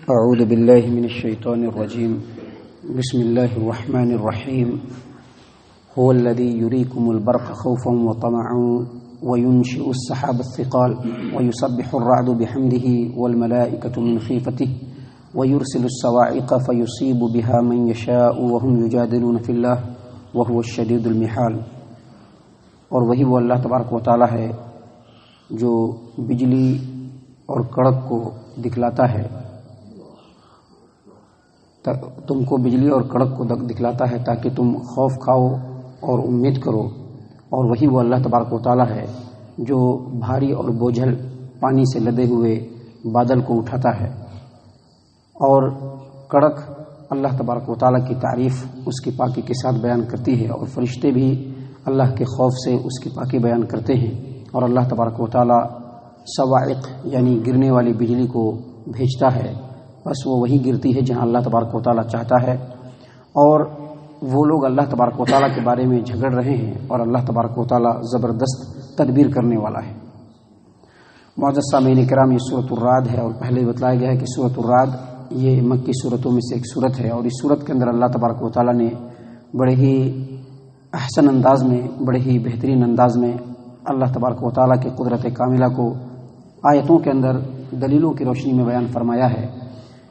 اعوذ باللہ من الشیطان الرجیم بسم اللہ الرحمن الرحیم هو الذی یریکم البرق خوفا وطمعا وینشئ السحاب الثقال ویسبح الرعد بحمده والملائکة من خیفته ویرسل الصواعق فیصیب بها من یشاء وهم یجادلون فی اللہ وهو الشدید المحال۔ اور وہی وہ اللہ تبارک و تعالی ہے جو بجلی اور کڑک کو دکھلاتا ہے، تم کو بجلی اور کڑک کو دکھلاتا ہے تاکہ تم خوف کھاؤ اور امید کرو۔ اور وہی وہ اللہ تبارک و تعالی ہے جو بھاری اور بوجھل پانی سے لدے ہوئے بادل کو اٹھاتا ہے، اور کڑک اللہ تبارک و تعالی کی تعریف اس کی پاکی کے ساتھ بیان کرتی ہے، اور فرشتے بھی اللہ کے خوف سے اس کی پاکی بیان کرتے ہیں۔ اور اللہ تبارک و تعالی صواعق یعنی گرنے والی بجلی کو بھیجتا ہے، بس وہ وہیں گرتی ہے جہاں اللہ تبارک و تعالی چاہتا ہے۔ اور وہ لوگ اللہ تبارک و تعالی کے بارے میں جھگڑ رہے ہیں، اور اللہ تبارک و تعالی زبردست تدبیر کرنے والا ہے۔ معزز سامعین کرام، یہ سورۃ الرعد ہے، اور پہلے بتلایا گیا ہے کہ سورۃ الرعد یہ مکی سورتوں میں سے ایک سورت ہے، اور اس سورت کے اندر اللہ تبارک و تعالی نے بڑے ہی احسن انداز میں، بڑے ہی بہترین انداز میں اللہ تبارک و تعالی کی قدرت کاملہ کو آیتوں کے اندر دلیلوں کی روشنی میں بیان فرمایا ہے۔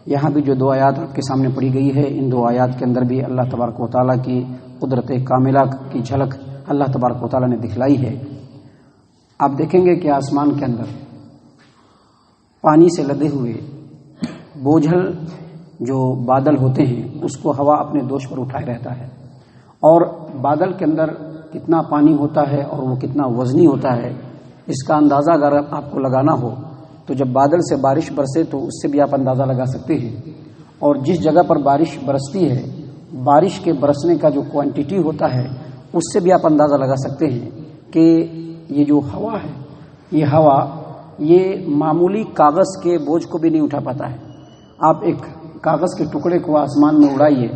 یہاں بھی جو دو آیات آپ کے سامنے پڑھی گئی ہے، ان دو آیات کے اندر بھی اللہ تبارک و تعالیٰ کی قدرت کاملہ کی جھلک اللہ تبارک و تعالیٰ نے دکھلائی ہے۔ آپ دیکھیں گے کہ آسمان کے اندر پانی سے لدے ہوئے بوجھل جو بادل ہوتے ہیں اس کو ہوا اپنے دوش پر اٹھائے رہتا ہے، اور بادل کے اندر کتنا پانی ہوتا ہے اور وہ کتنا وزنی ہوتا ہے، اس کا اندازہ اگر آپ کو لگانا ہو تو جب بادل سے بارش برسے تو اس سے بھی آپ اندازہ لگا سکتے ہیں، اور جس جگہ پر بارش برستی ہے بارش کے برسنے کا جو کوانٹیٹی ہوتا ہے اس سے بھی آپ اندازہ لگا سکتے ہیں کہ یہ جو ہوا ہے، یہ ہوا یہ معمولی کاغذ کے بوجھ کو بھی نہیں اٹھا پاتا ہے۔ آپ ایک کاغذ کے ٹکڑے کو آسمان میں اڑائیے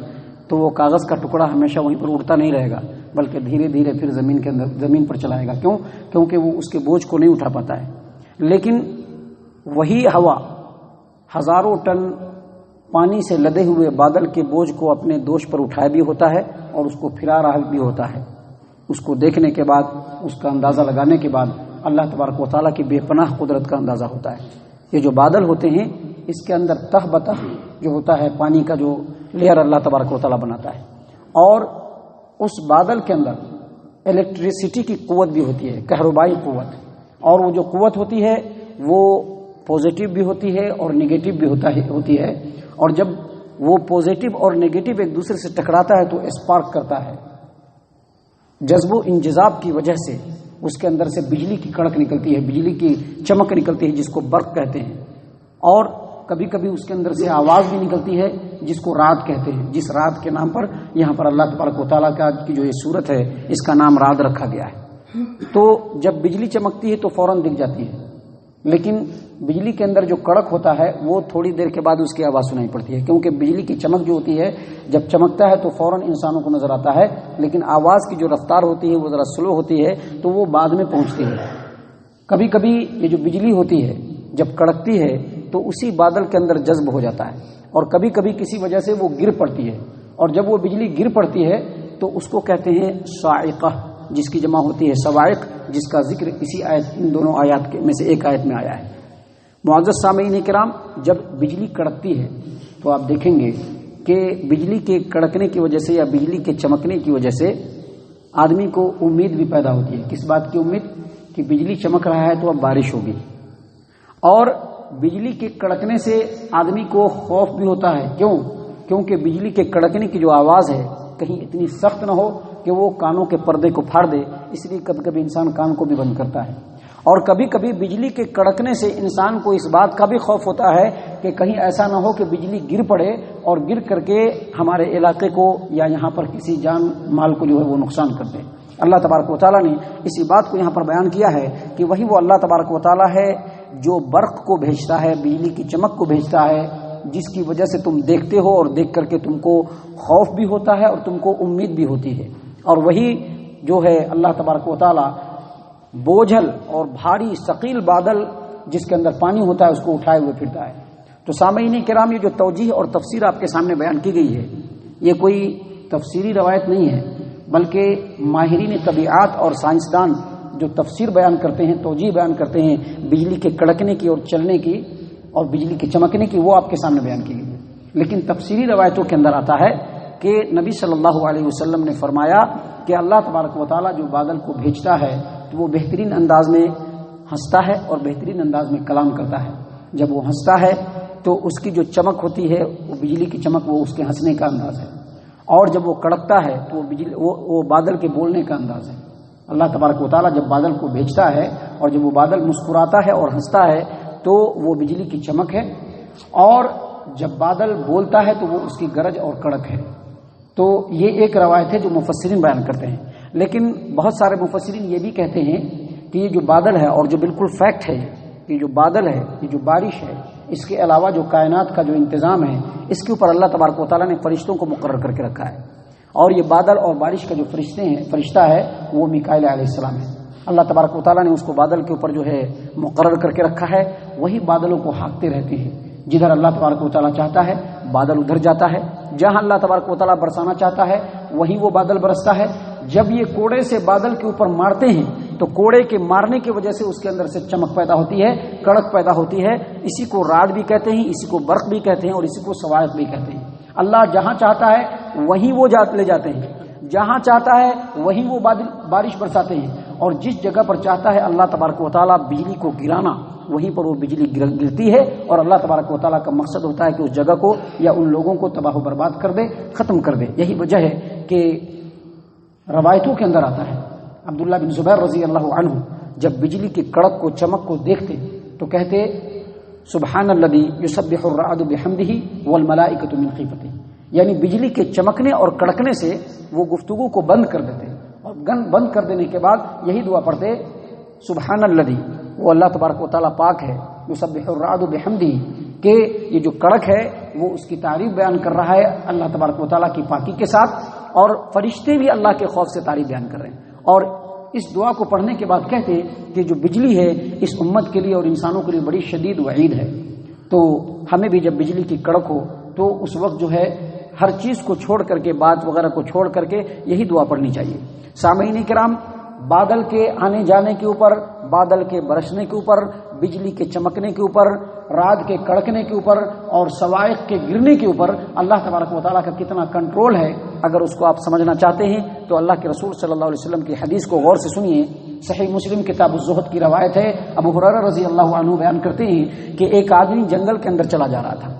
تو وہ کاغذ کا ٹکڑا ہمیشہ وہیں پر اڑتا نہیں رہے گا، بلکہ دھیرے دھیرے پھر زمین پر چلائے گا۔ کیونکہ وہ اس کے بوجھ کو نہیں اٹھا پاتا ہے۔ لیکن وہی ہوا ہزاروں ٹن پانی سے لدے ہوئے بادل کے بوجھ کو اپنے دوش پر اٹھائے بھی ہوتا ہے، اور اس کو پھرا رہا بھی ہوتا ہے۔ اس کو دیکھنے کے بعد، اس کا اندازہ لگانے کے بعد اللہ تبارک و تعالیٰ کی بے پناہ قدرت کا اندازہ ہوتا ہے۔ یہ جو بادل ہوتے ہیں اس کے اندر تہ بتہ جو ہوتا ہے پانی کا جو لیئر اللہ تبارک و تعالیٰ بناتا ہے، اور اس بادل کے اندر الیکٹریسٹی کی قوت بھی ہوتی ہے، کہربائی قوت، اور وہ جو قوت ہوتی ہے وہ پازیٹیو بھی ہوتی ہے اور نگیٹو بھی ہوتی ہے، اور جب وہ پازیٹیو اور نگیٹو ایک دوسرے سے ٹکراتا ہے تو اسپارک کرتا ہے۔ جذب و انجذاب کی وجہ سے اس کے اندر سے بجلی کی کڑک نکلتی ہے، بجلی کی چمک نکلتی ہے جس کو برق کہتے ہیں، اور کبھی کبھی اس کے اندر سے آواز بھی نکلتی ہے جس کو رعد کہتے ہیں، جس رعد کے نام پر یہاں پر اللہ تبارک و تعالیٰ کی جو یہ صورت ہے اس کا نام رعد رکھا گیا ہے۔ تو جب بجلی چمکتی ہے تو فوراً دکھ جاتی ہے، لیکن بجلی کے اندر جو کڑک ہوتا ہے وہ تھوڑی دیر کے بعد اس کی آواز سنائی پڑتی ہے، کیونکہ بجلی کی چمک جو ہوتی ہے جب چمکتا ہے تو فوراً انسانوں کو نظر آتا ہے، لیکن آواز کی جو رفتار ہوتی ہے وہ ذرا سلو ہوتی ہے تو وہ بعد میں پہنچتی ہے۔ کبھی کبھی یہ جو بجلی ہوتی ہے جب کڑکتی ہے تو اسی بادل کے اندر جذب ہو جاتا ہے، اور کبھی کبھی کسی وجہ سے وہ گر پڑتی ہے، اور جب وہ بجلی گر پڑتی ہے تو اس کو کہتے ہیں صاعقہ، جس کی جمع ہوتی ہے صواعق، جس کا ذکر اسی آیت، ان دونوں آیات میں سے ایک آیت میں آیا ہے۔ معزز سامعین کرام، جب بجلی کڑکتی ہے تو آپ دیکھیں گے کہ بجلی کے کڑکنے کی وجہ سے یا بجلی کے چمکنے کی وجہ سے آدمی کو امید بھی پیدا ہوتی ہے۔ کس بات کی امید؟ کہ بجلی چمک رہا ہے تو اب بارش ہوگی، اور بجلی کے کڑکنے سے آدمی کو خوف بھی ہوتا ہے۔ کیونکہ بجلی کے کڑکنے کی جو آواز ہے کہیں اتنی سخت نہ ہو کہ وہ کانوں کے پردے کو پھاڑ دے، اس لیے کبھی کبھی انسان کان کو بھی بند کرتا ہے، اور کبھی کبھی بجلی کے کڑکنے سے انسان کو اس بات کا بھی خوف ہوتا ہے کہ کہیں ایسا نہ ہو کہ بجلی گر پڑے اور گر کر کے ہمارے علاقے کو یا یہاں پر کسی جان مال کو جو ہے وہ نقصان کر دے۔ اللہ تبارک و تعالیٰ نے اسی بات کو یہاں پر بیان کیا ہے کہ وہی وہ اللہ تبارک و تعالیٰ ہے جو برق کو بھیجتا ہے، بجلی کی چمک کو بھیجتا ہے، جس کی وجہ سے تم دیکھتے ہو اور دیکھ کر کے تم کو خوف بھی ہوتا ہے اور تم کو امید بھی ہوتی ہے۔ اور وہی جو ہے اللہ تبارک و تعالیٰ بوجھل اور بھاری ثقیل بادل جس کے اندر پانی ہوتا ہے اس کو اٹھائے ہوئے پھرتا ہے۔ تو سامعین کرام، یہ جو توجیہ اور تفسیر آپ کے سامنے بیان کی گئی ہے، یہ کوئی تفسیری روایت نہیں ہے، بلکہ ماہرین طبیعات اور سائنسدان جو تفسیر بیان کرتے ہیں، توجیہ بیان کرتے ہیں بجلی کے کڑکنے کی اور چلنے کی اور بجلی کے چمکنے کی، وہ آپ کے سامنے بیان کی گئی ہے۔ لیکن تفسیری روایتوں کے اندر آتا ہے کہ نبی صلی اللہ علیہ وسلم نے فرمایا کہ اللہ تبارک و تعالیٰ جو بادل کو بھیجتا ہے تو وہ بہترین انداز میں ہنستا ہے اور بہترین انداز میں کلام کرتا ہے۔ جب وہ ہنستا ہے تو اس کی جو چمک ہوتی ہے وہ بجلی کی چمک، وہ اس کے ہنسنے کا انداز ہے، اور جب وہ کڑکتا ہے تو وہ بادل کے بولنے کا انداز ہے۔ اللہ تبارک و تعالیٰ جب بادل کو بھیجتا ہے اور جب وہ بادل مسکراتا ہے اور ہنستا ہے تو وہ بجلی کی چمک ہے، اور جب بادل بولتا ہے تو وہ اس کی گرج اور کڑک ہے۔ تو یہ ایک روایت ہے جو مفسرین بیان کرتے ہیں، لیکن بہت سارے مفسرین یہ بھی کہتے ہیں کہ یہ جو بادل ہے، اور جو بالکل فیکٹ ہے، یہ جو بادل ہے، یہ جو بارش ہے، اس کے علاوہ جو کائنات کا جو انتظام ہے، اس کے اوپر اللہ تبارک و تعالیٰ نے فرشتوں کو مقرر کر کے رکھا ہے، اور یہ بادل اور بارش کا جو فرشتہ ہے وہ میکائیل علیہ السلام ہے۔ اللہ تبارک و تعالیٰ نے اس کو بادل کے اوپر جو ہے مقرر کر کے رکھا ہے، وہی بادلوں کو ہانکتے رہتے ہیں، جدھر اللہ تبارک و تعالیٰ چاہتا ہے بادل ادھر جاتا ہے، جہاں اللہ تبارک و تعالیٰ برسانا چاہتا ہے وہیں وہ بادل برستا ہے۔ جب یہ کوڑے سے بادل کے اوپر مارتے ہیں تو کوڑے کے مارنے کی وجہ سے اس کے اندر سے چمک پیدا ہوتی ہے، کڑک پیدا ہوتی ہے، اسی کو راڈ بھی کہتے ہیں، اسی کو برق بھی کہتے ہیں، اور اسی کو صواعق بھی کہتے ہیں۔ اللہ جہاں چاہتا ہے وہیں وہ لے جاتے ہیں، جہاں چاہتا ہے وہیں وہ بارش برساتے ہیں، اور جس جگہ پر چاہتا ہے اللہ تبارک و تعالیٰ بجلی کو گرانا، وہیں پر وہ بجلی گرتی ہے، اور اللہ تبارک و تعالیٰ کا مقصد ہوتا ہے کہ اس جگہ کو یا ان لوگوں کو تباہ و برباد کر دے، ختم کر دے۔ یہی وجہ ہے کہ روایتوں کے اندر آتا ہے عبداللہ بن زبیر رضی اللہ عنہ جب بجلی کی کڑک کو چمک کو دیکھتے تو کہتے سبحان الذی یسبح الرعد بحمدہ والملائکۃ من خیفتہ، یعنی بجلی کے چمکنے اور کڑکنے سے وہ گفتگو کو بند کر دیتے، اور بند کر دینے کے بعد یہی دعا پڑھتے سبحان الذی، وہ اللہ تبارک و تعالیٰ پاک ہے، یسبح الرعد بحمدہ، کہ یہ جو کڑک ہے وہ اس کی تعریف بیان کر رہا ہے اللہ تبارک و تعالیٰ کی پاکی کے ساتھ، اور فرشتے بھی اللہ کے خوف سے تعریف بیان کر رہے ہیں۔ اور اس دعا کو پڑھنے کے بعد کہتے کہ جو بجلی ہے اس امت کے لیے اور انسانوں کے لیے بڑی شدید وعید ہے، تو ہمیں بھی جب بجلی کی کڑک ہو تو اس وقت جو ہے ہر چیز کو چھوڑ کر کے، بات وغیرہ کو چھوڑ کر کے یہی دعا پڑھنی چاہیے۔ سامعین کرام، بادل کے آنے جانے کے اوپر، بادل کے برسنے کے اوپر، بجلی کے چمکنے کے اوپر، رات کے کڑکنے کے اوپر اور صواعق کے گرنے کے اوپر اللہ تبارک و تعالیٰ کا کتنا کنٹرول ہے، اگر اس کو آپ سمجھنا چاہتے ہیں تو اللہ کے رسول صلی اللہ علیہ وسلم کی حدیث کو غور سے سنیے۔ صحیح مسلم کتاب الزہد کی روایت ہے، ابو ہریرہ رضی اللہ عنہ بیان کرتے ہیں کہ ایک آدمی جنگل کے اندر چلا جا رہا تھا،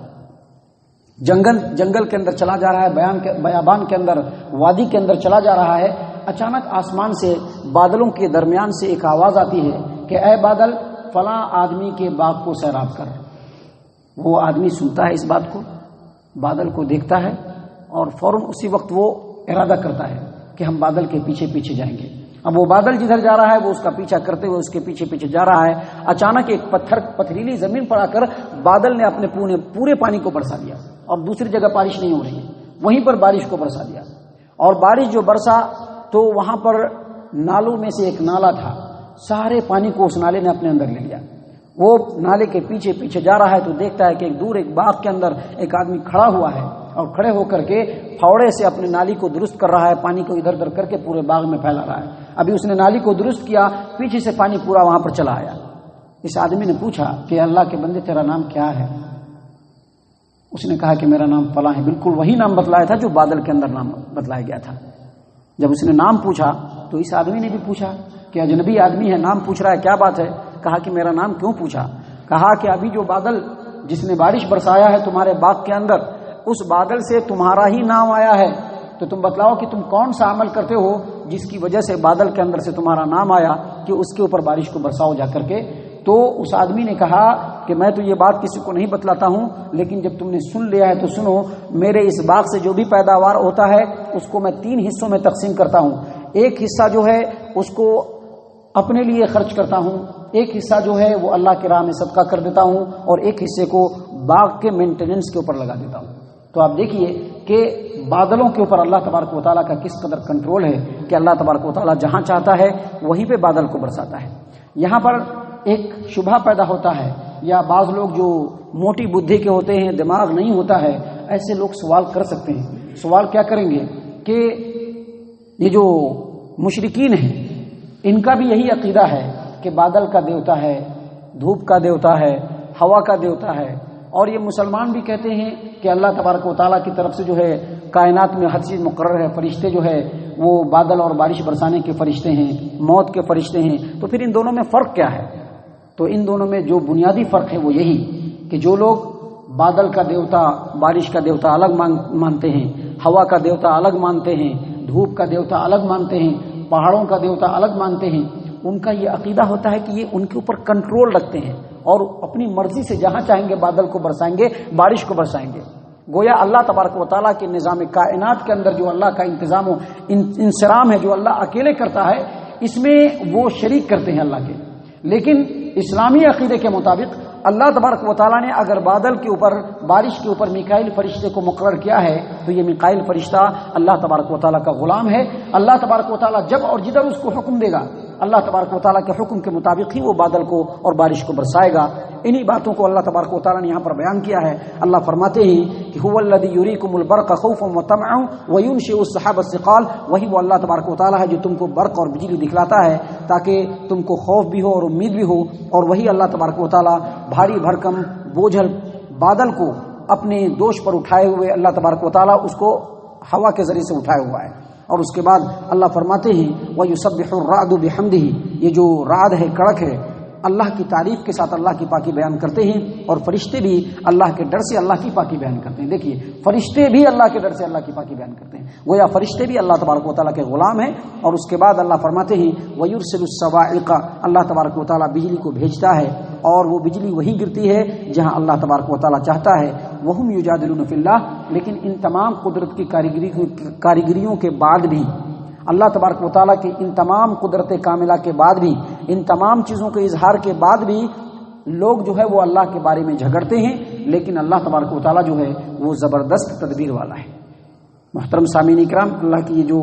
جنگل کے اندر چلا جا رہا ہے، بیابان کے اندر، وادی کے اندر چلا جا رہا ہے۔ اچانک آسمان سے بادلوں کے درمیان سے ایک آواز آتی ہے کہ اے بادل، فلاں آدمی کے باغ کو سیراب کر۔ وہ آدمی سنتا ہے اس بات کو، بادل کو دیکھتا ہے، اور فوراً اسی وقت وہ ارادہ کرتا ہے کہ ہم بادل کے پیچھے پیچھے جائیں گے۔ اب وہ بادل جدھر جا رہا ہے وہ اس کا پیچھا کرتے ہوئے اس کے پیچھے پیچھے جا رہا ہے۔ اچانک ایک پتھریلی زمین پر آ کر بادل نے اپنے پورے پانی کو برسا دیا، اور دوسری جگہ بارش نہیں ہو رہی ہے، وہیں پر بارش کو برسا دیا، اور بارش جو برسا تو وہاں پر نالوں میں سے ایک نالا تھا، سارے پانی کو اس نالے نے اپنے اندر لے لیا۔ وہ نالے کے پیچھے پیچھے جا رہا ہے تو دیکھتا ہے کہ ایک دور ایک باغ کے اندر ایک آدمی کھڑا ہوا ہے، اور کھڑے ہو کر کے پھاوڑے سے اپنے نالی کو درست کر رہا ہے، پانی کو ادھر ادھر کر کے پورے باغ میں پھیلا رہا ہے۔ ابھی اس نے نالی کو درست کیا، پیچھے سے پانی پورا وہاں پر چلا آیا۔ اس آدمی نے پوچھا کہ اللہ کے بندے تیرا نام کیا ہے؟ اس نے کہا کہ میرا نام فلاں ہے، بالکل وہی نام بتلایا تھا جو بادل کے اندر نام بتلایا گیا تھا۔ جب اس نے نام پوچھا تو اس آدمی نے بھی پوچھا کہ اجنبی آدمی ہے، نام پوچھ رہا ہے، کیا بات ہے؟ کہا کہ میرا نام کیوں پوچھا؟ کہا کہ ابھی جو بادل جس نے بارش برسایا ہے تمہارے باغ کے اندر، اس بادل سے تمہارا ہی نام آیا ہے، تو تم بتلاؤ کہ تم کون سا عمل کرتے ہو جس کی وجہ سے بادل کے اندر سے تمہارا نام آیا کہ اس کے اوپر بارش کو برساؤ جا کر کے۔ تو اس آدمی نے کہا کہ میں تو یہ بات کسی کو نہیں بتلاتا ہوں، لیکن جب تم نے سن لیا ہے تو سنو، میرے اس باغ سے جو بھی پیداوار ہوتا ہے اس کو میں 3 حصوں میں تقسیم کرتا ہوں۔ ایک حصہ جو ہے اس کو اپنے لیے خرچ کرتا ہوں، ایک حصہ جو ہے وہ اللہ کی راہ میں صدقہ کر دیتا ہوں، اور ایک حصے کو باغ کے مینٹیننس کے اوپر لگا دیتا ہوں۔ تو آپ دیکھیے کہ بادلوں کے اوپر اللہ تبارک و تعالیٰ کا کس قدر کنٹرول ہے کہ اللہ تبارک و تعالیٰ جہاں چاہتا ہے وہیں پہ بادل کو برساتا ہے۔ یہاں پر ایک شبہ پیدا ہوتا ہے، یا بعض لوگ جو موٹی بدھی کے ہوتے ہیں، دماغ نہیں ہوتا ہے، ایسے لوگ سوال کر سکتے ہیں۔ سوال کیا کریں گے کہ یہ جو مشرکین ہیں ان کا بھی یہی عقیدہ ہے کہ بادل کا دیوتا ہے، دھوپ کا دیوتا ہے، ہوا کا دیوتا ہے، اور یہ مسلمان بھی کہتے ہیں کہ اللہ تبارک و تعالیٰ کی طرف سے جو ہے کائنات میں ہر چیز مقرر ہے، فرشتے جو ہے وہ بادل اور بارش برسانے کے فرشتے ہیں، موت کے فرشتے ہیں۔ تو پھر ان دونوں میں فرق کیا ہے؟ تو ان دونوں میں جو بنیادی فرق ہے وہ یہی کہ جو لوگ بادل کا دیوتا، بارش کا دیوتا الگ مانتے ہیں، ہوا کا دیوتا الگ مانتے ہیں، دھوپ کا دیوتا الگ مانتے ہیں، پہاڑوں کا دیوتا الگ مانتے ہیں، ان کا یہ عقیدہ ہوتا ہے کہ یہ ان کے اوپر کنٹرول رکھتے ہیں اور اپنی مرضی سے جہاں چاہیں گے بادل کو برسائیں گے، بارش کو برسائیں گے۔ گویا اللہ تبارک و تعالیٰ کے نظام کائنات کے اندر جو اللہ کا انتظام و انصرام ہے، جو اللہ اکیلے کرتا ہے، اس میں وہ شریک کرتے ہیں اللہ کے۔ لیکن اسلامی عقیدے کے مطابق اللہ تبارک و تعالیٰ نے اگر بادل کے اوپر، بارش کے اوپر میکائیل فرشتے کو مقرر کیا ہے تو یہ میکائیل فرشتہ اللہ تبارک و تعالیٰ کا غلام ہے۔ اللہ تبارک و تعالیٰ جب اور جدھر اس کو حکم دے گا، اللہ تبارک و تعالیٰ کے حکم کے مطابق ہی وہ بادل کو اور بارش کو برسائے گا۔ انہی باتوں کو اللہ تبارک و تعالیٰ نے یہاں پر بیان کیا ہے۔ اللہ فرماتے ہیں کہ هو الذی یریکم البرق خوفا وطمعا وینشئ السحاب الثقال، وہی وہ اللہ تبارک و تعالیٰ ہے جو تم کو برق اور بجلی دکھلاتا ہے تاکہ تم کو خوف بھی ہو اور امید بھی ہو، اور وہی اللہ تبارک و تعالیٰ بھاری بھرکم بوجھل بادل کو اپنے دوش پر اٹھائے ہوئے اللہ تبارک و تعالیٰ اس کو ہوا کے ذریعے سے اٹھائے ہوا ہے۔ اور اس کے بعد اللہ فرماتے ہیں وَيُسَبِّحُ الرَّعْدُ بِحَمْدِهِ، یہ جو رعد ہے، کڑک ہے، اللہ کی تعریف کے ساتھ اللہ کی پاکی بیان کرتے ہیں، اور فرشتے بھی اللہ کے ڈر سے اللہ کی پاکی بیان کرتے ہیں۔ دیکھیے، فرشتے بھی اللہ کے ڈر سے اللہ کی پاکی بیان کرتے ہیں، گویا فرشتے بھی اللہ تبارک و تعالیٰ کے غلام ہیں۔ اور اس کے بعد اللہ فرماتے ہیں وَيُرْسِلُ الصَّوَاعِقَ، اللہ تبارک و تعالیٰ بجلی کو بھیجتا ہے، اور وہ بجلی وہیں گرتی ہے جہاں اللہ تبارک و تعالیٰ چاہتا ہے۔ وَهُمْ يُجَادِلُونَ فِي اللَّهِ، لیکن ان تمام قدرت کی کاریگریوں کے بعد بھی، اللہ تبارک و تعالیٰ کی ان تمام قدرت کاملہ کے بعد بھی، ان تمام چیزوں کے اظہار کے بعد بھی لوگ جو ہے وہ اللہ کے بارے میں جھگڑتے ہیں، لیکن اللہ تبارک و تعالیٰ جو ہے وہ زبردست تدبیر والا ہے۔ محترم سامعین کرام، اللہ کی یہ جو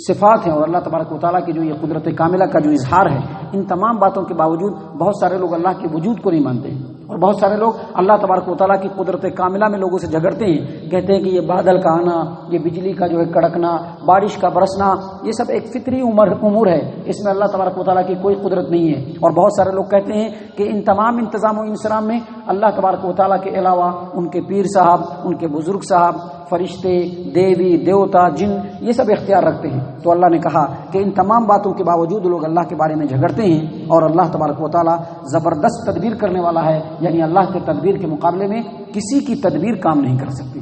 صفات ہیں اور اللہ تبارک و تعالیٰ کی جو یہ قدرت کاملہ کا جو اظہار ہے، ان تمام باتوں کے باوجود بہت سارے لوگ اللہ کے وجود کو نہیں مانتے، اور بہت سارے لوگ اللہ تبارک و تعالیٰ کی قدرت کاملہ میں لوگوں سے جھگڑتے ہیں، کہتے ہیں کہ یہ بادل کا آنا، یہ بجلی کا جو ہے کڑکنا، بارش کا برسنا، یہ سب ایک فطری امور ہے، اس میں اللہ تبارک و تعالیٰ کی کوئی قدرت نہیں ہے۔ اور بہت سارے لوگ کہتے ہیں کہ ان تمام انتظام و انصرام میں اللہ تبارک و تعالیٰ کے علاوہ ان کے پیر صاحب، ان کے بزرگ صاحب، فرشتے، دیوی دیوتا، جن، یہ سب اختیار رکھتے ہیں۔ تو اللہ نے کہا کہ ان تمام باتوں کے باوجود لوگ اللہ کے بارے میں جھگڑتے ہیں، اور اللہ تبارک و تعالیٰ زبردست تدبیر کرنے والا ہے، یعنی اللہ کے تدبیر کے مقابلے میں کسی کی تدبیر کام نہیں کر سکتی۔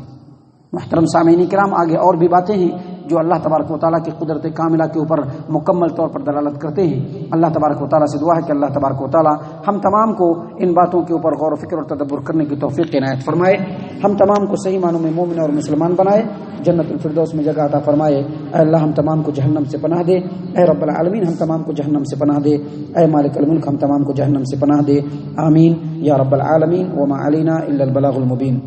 محترم سامعین کرام، آگے اور بھی باتیں ہیں جو اللہ تبارک و تعالیٰ کی قدرت کاملہ کے اوپر مکمل طور پر دلالت کرتے ہیں۔ اللہ تبارک و تعالیٰ سے دعا ہے کہ اللہ تبارک و تعالیٰ ہم تمام کو ان باتوں کے اوپر غور و فکر اور تدبر کرنے کی توفیق عنایت فرمائے، ہم تمام کو صحیح معنوں میں مومن اور مسلمان بنائے، جنت الفردوس میں جگہ عطا فرمائے۔ اے اللہ ہم تمام کو جہنم سے پناہ دے، اے رب العالمین ہم تمام کو جہنم سے پناہ دے، اے مالک الملک ہم تمام کو جہنم سے پناہ دے، آمین یا رب العالمین۔ وما علینا الا البلاغ المبین۔